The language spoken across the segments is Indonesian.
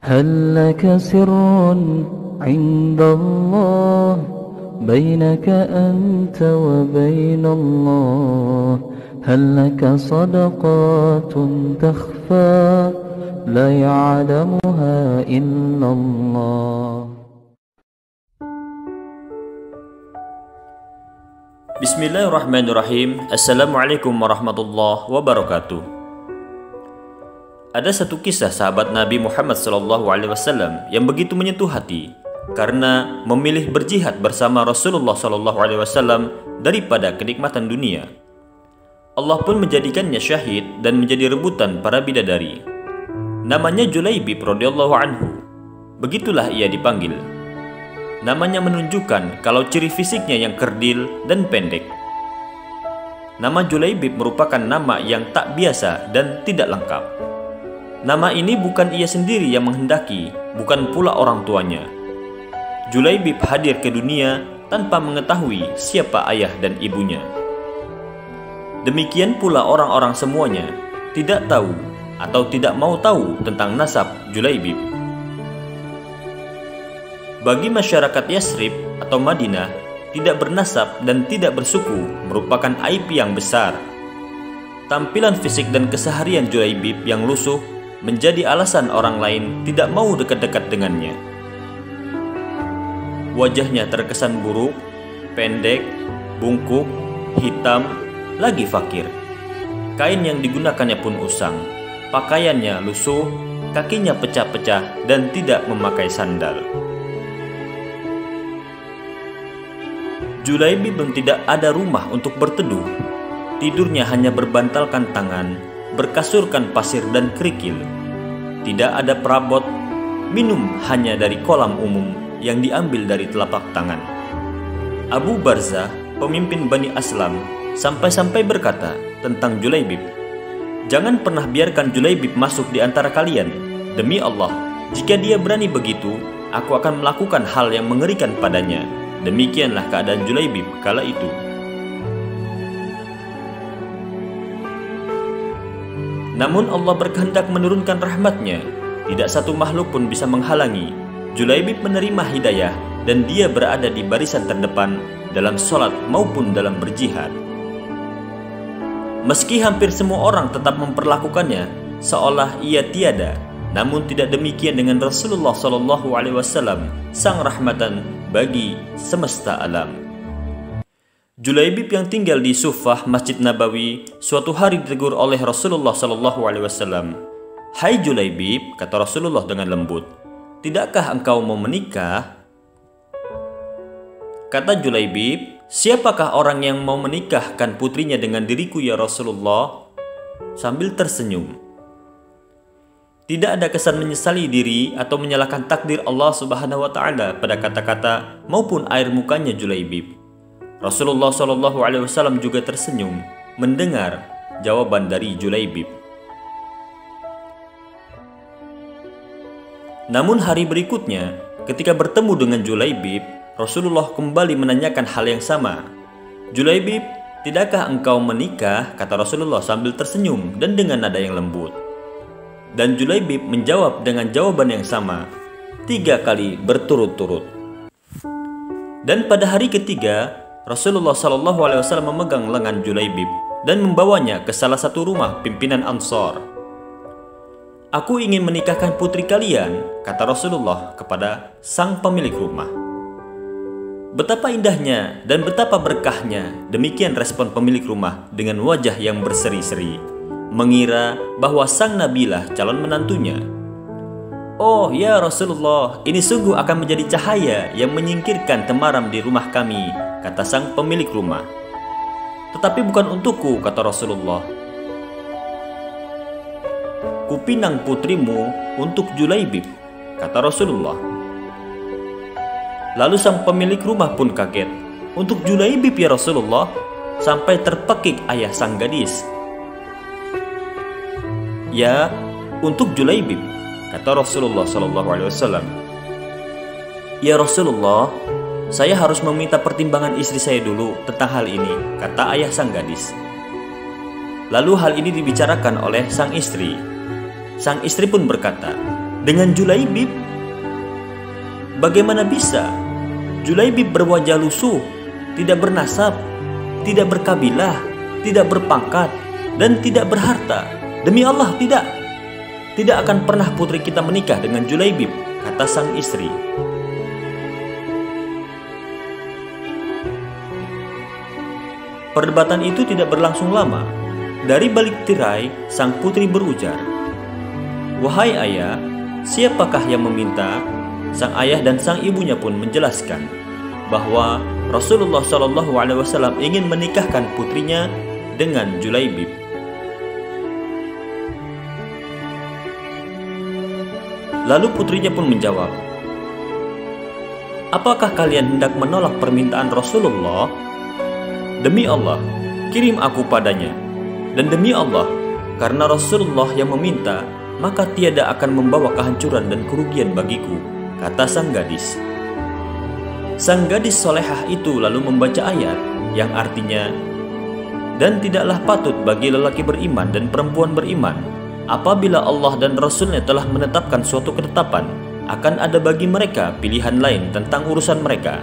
هل لك سر عند الله بينك أنت وبين الله هل لك صدقات تخفى لا يعلمها إلا الله. Bismillahirrahmanirrahim. Assalamualaikum warahmatullahi wabarakatuh. Ada satu kisah sahabat Nabi Muhammad SAW yang begitu menyentuh hati karena memilih berjihad bersama Rasulullah SAW daripada kenikmatan dunia. Allah pun menjadikannya syahid dan menjadi rebutan para bidadari. Namanya Julaibib radhiyallahu anhu. Begitulah ia dipanggil. Namanya menunjukkan kalau ciri fisiknya yang kerdil dan pendek. Nama Julaibib merupakan nama yang tak biasa dan tidak lengkap. Nama ini bukan ia sendiri yang menghendaki, bukan pula orang tuanya. Julaibib hadir ke dunia tanpa mengetahui siapa ayah dan ibunya. Demikian pula orang-orang semuanya tidak tahu atau tidak mau tahu tentang nasab Julaibib. Bagi masyarakat Yasrib atau Madinah, tidak bernasab dan tidak bersuku merupakan aib yang besar. Tampilan fisik dan keseharian Julaibib yang lusuh menjadi alasan orang lain tidak mau dekat-dekat dengannya. Wajahnya terkesan buruk, pendek, bungkuk, hitam, lagi fakir. Kain yang digunakannya pun usang, pakaiannya lusuh, kakinya pecah-pecah dan tidak memakai sandal. Julaibib tidak ada rumah untuk berteduh. Tidurnya hanya berbantalkan tangan, berkasurkan pasir dan kerikil. Tidak ada perabot, minum hanya dari kolam umum yang diambil dari telapak tangan. Abu Barzah, pemimpin Bani Aslam, sampai-sampai berkata tentang Julaibib, "Jangan pernah biarkan Julaibib masuk di antara kalian. Demi Allah, jika dia berani begitu, aku akan melakukan hal yang mengerikan padanya." Demikianlah keadaan Julaibib kala itu. Namun Allah berkehendak menurunkan rahmatnya. Tidak satu makhluk pun bisa menghalangi. Julaibib menerima hidayah dan dia berada di barisan terdepan dalam sholat maupun dalam berjihad. Meski hampir semua orang tetap memperlakukannya seolah ia tiada, namun tidak demikian dengan Rasulullah SAW, sang rahmatan bagi semesta alam. Julaibib yang tinggal di Sufah, Masjid Nabawi, suatu hari ditegur oleh Rasulullah SAW. "Hai Julaibib," kata Rasulullah dengan lembut, "tidakkah engkau mau menikah?" Kata Julaibib, "Siapakah orang yang mau menikahkan putrinya dengan diriku ya Rasulullah?" Sambil tersenyum. Tidak ada kesan menyesali diri atau menyalahkan takdir Allah Subhanahu wa Ta'ala pada kata-kata maupun air mukanya Julaibib. Rasulullah SAW juga tersenyum mendengar jawaban dari Julaibib. Namun hari berikutnya, ketika bertemu dengan Julaibib, Rasulullah kembali menanyakan hal yang sama. "Julaibib, tidakkah engkau menikah?" kata Rasulullah sambil tersenyum dan dengan nada yang lembut. Dan Julaibib menjawab dengan jawaban yang sama 3 kali berturut-turut. Dan pada hari ketiga, Rasulullah SAW memegang lengan Julaibib dan membawanya ke salah satu rumah pimpinan Ansar. "Aku ingin menikahkan putri kalian," kata Rasulullah kepada sang pemilik rumah. Betapa indahnya dan betapa berkahnya, demikian respon pemilik rumah dengan wajah yang berseri-seri, mengira bahwa sang nabilah calon menantunya. "Oh ya Rasulullah, ini sungguh akan menjadi cahaya yang menyingkirkan temaram di rumah kami," kata sang pemilik rumah. "Tetapi bukan untukku," kata Rasulullah. "Kupinang putrimu untuk Julaibib," kata Rasulullah. Lalu sang pemilik rumah pun kaget. "Untuk Julaibib ya Rasulullah?" Sampai terpekik ayah sang gadis. "Ya, untuk Julaibib," kata Rasulullah SAW. "Ya Rasulullah, saya harus meminta pertimbangan istri saya dulu tentang hal ini," kata ayah sang gadis. Lalu hal ini dibicarakan oleh sang istri. Sang istri pun berkata, dengan Julaibib? Bagaimana bisa? Julaibib berwajah lusuh, tidak bernasab, tidak berkabilah, tidak berpangkat, dan tidak berharta. Demi Allah, tidak. Tidak akan pernah putri kita menikah dengan Julaibib, kata sang istri. Perdebatan itu tidak berlangsung lama. Dari balik tirai, sang putri berujar, "Wahai ayah, siapakah yang meminta?" Sang ayah dan sang ibunya pun menjelaskan bahwa Rasulullah SAW ingin menikahkan putrinya dengan Julaibib. Lalu putrinya pun menjawab, "Apakah kalian hendak menolak permintaan Rasulullah? Demi Allah, kirim aku padanya. Dan demi Allah, karena Rasulullah yang meminta, maka tiada akan membawa kehancuran dan kerugian bagiku," kata sang gadis. Sang gadis solehah itu lalu membaca ayat yang artinya, "Dan tidaklah patut bagi lelaki beriman dan perempuan beriman, apabila Allah dan Rasulnya telah menetapkan suatu ketetapan, akan ada bagi mereka pilihan lain tentang urusan mereka.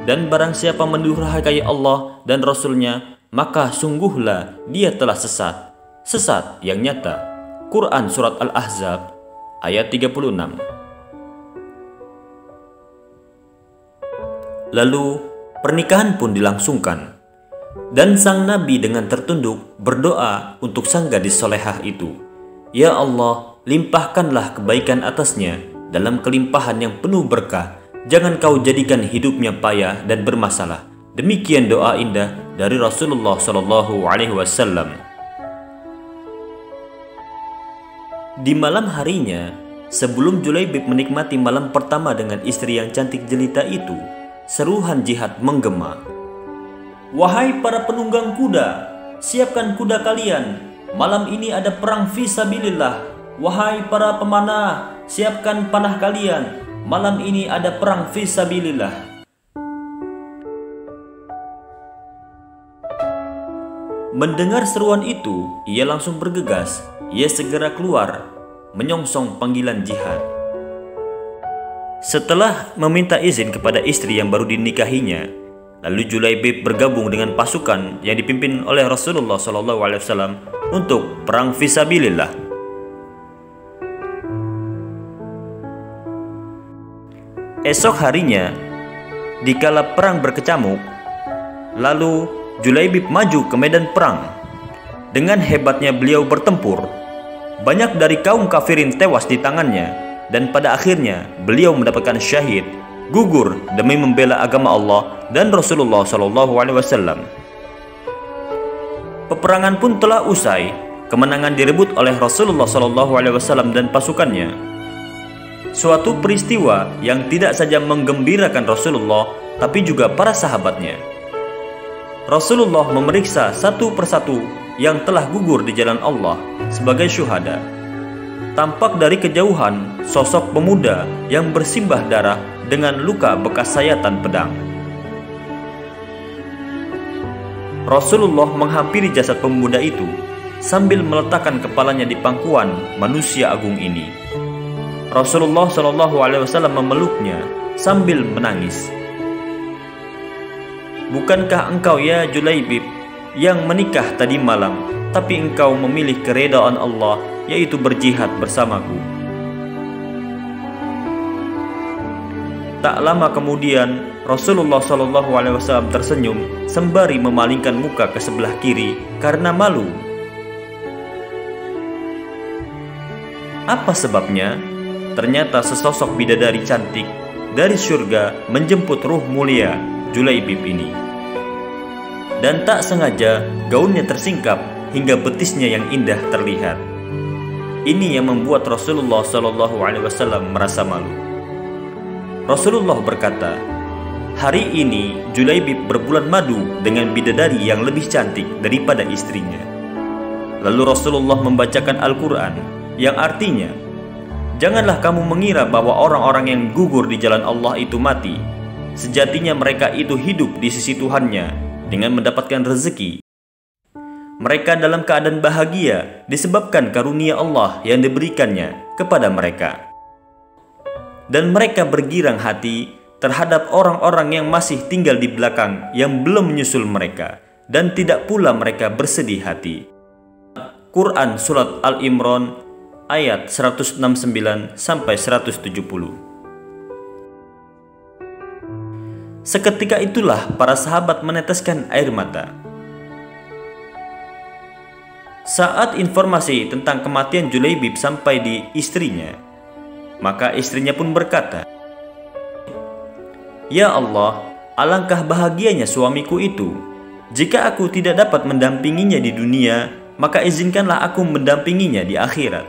Dan barang siapa mendurhakai Allah dan Rasulnya, maka sungguhlah dia telah sesat, sesat yang nyata." Quran Surat Al-Ahzab ayat 36. Lalu pernikahan pun dilangsungkan, dan sang Nabi dengan tertunduk berdoa untuk sang gadis solehah itu, "Ya Allah, limpahkanlah kebaikan atasnya dalam kelimpahan yang penuh berkah. Jangan kau jadikan hidupnya payah dan bermasalah." Demikian doa indah dari Rasulullah SAW. Di malam harinya, sebelum Julaibib menikmati malam pertama dengan istri yang cantik jelita itu, seruhan jihad menggema. "Wahai para penunggang kuda, siapkan kuda kalian. Malam ini ada perang fisabilillah. Wahai para pemanah, siapkan panah kalian. Malam ini ada perang fisabilillah." Mendengar seruan itu, ia langsung bergegas. Ia segera keluar, menyongsong panggilan jihad. Setelah meminta izin kepada istri yang baru dinikahinya, lalu Julaibib bergabung dengan pasukan yang dipimpin oleh Rasulullah SAW untuk perang fisabilillah. Esok harinya, dikala perang berkecamuk, lalu Julaibib maju ke medan perang. Dengan hebatnya beliau bertempur, banyak dari kaum kafirin tewas di tangannya, dan pada akhirnya beliau mendapatkan syahid, gugur demi membela agama Allah dan Rasulullah SAW. Peperangan pun telah usai. Kemenangan direbut oleh Rasulullah SAW dan pasukannya. Suatu peristiwa yang tidak saja menggembirakan Rasulullah, tapi juga para sahabatnya. Rasulullah memeriksa satu persatu yang telah gugur di jalan Allah sebagai syuhada. Tampak dari kejauhan sosok pemuda yang bersimbah darah dengan luka bekas sayatan pedang. Rasulullah menghampiri jasad pemuda itu sambil meletakkan kepalanya di pangkuan manusia agung ini. Rasulullah SAW memeluknya sambil menangis. "Bukankah engkau ya Julaibib yang menikah tadi malam, tapi engkau memilih keredaan Allah, yaitu berjihad bersamaku?" Tak lama kemudian Rasulullah SAW tersenyum sembari memalingkan muka ke sebelah kiri karena malu. Apa sebabnya? Ternyata sesosok bidadari cantik dari surga menjemput ruh mulia Julaibib ini. Dan tak sengaja gaunnya tersingkap hingga betisnya yang indah terlihat. Ini yang membuat Rasulullah SAW merasa malu. Rasulullah berkata, "Hari ini Julaibib berbulan madu dengan bidadari yang lebih cantik daripada istrinya." Lalu Rasulullah membacakan Al-Quran yang artinya, "Janganlah kamu mengira bahwa orang-orang yang gugur di jalan Allah itu mati. Sejatinya mereka itu hidup di sisi Tuhannya dengan mendapatkan rezeki. Mereka dalam keadaan bahagia disebabkan karunia Allah yang diberikannya kepada mereka." dan mereka bergirang hati terhadap orang-orang yang masih tinggal di belakang yang belum menyusul mereka, dan tidak pula mereka bersedih hati. Quran Surat Al-Imran ayat 169-170. Seketika itulah para sahabat meneteskan air mata. Saat informasi tentang kematian Julaibib sampai di istrinya, maka istrinya pun berkata, "Ya Allah, alangkah bahagianya suamiku itu. Jika aku tidak dapat mendampinginya di dunia, maka izinkanlah aku mendampinginya di akhirat."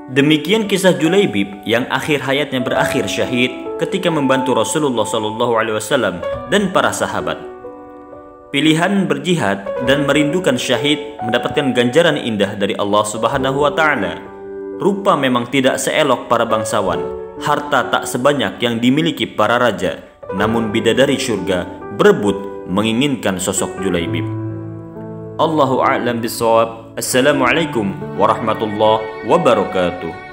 Demikian kisah Julaibib yang akhir hayatnya berakhir syahid ketika membantu Rasulullah SAW dan para sahabat. Pilihan berjihad dan merindukan syahid mendapatkan ganjaran indah dari Allah Subhanahu wa Ta'ala. Rupa memang tidak seelok para bangsawan, harta tak sebanyak yang dimiliki para raja, namun bidadari syurga berebut menginginkan sosok Julaibib. Allahu a'lam bishawab. Assalamualaikum warahmatullahi wabarakatuh.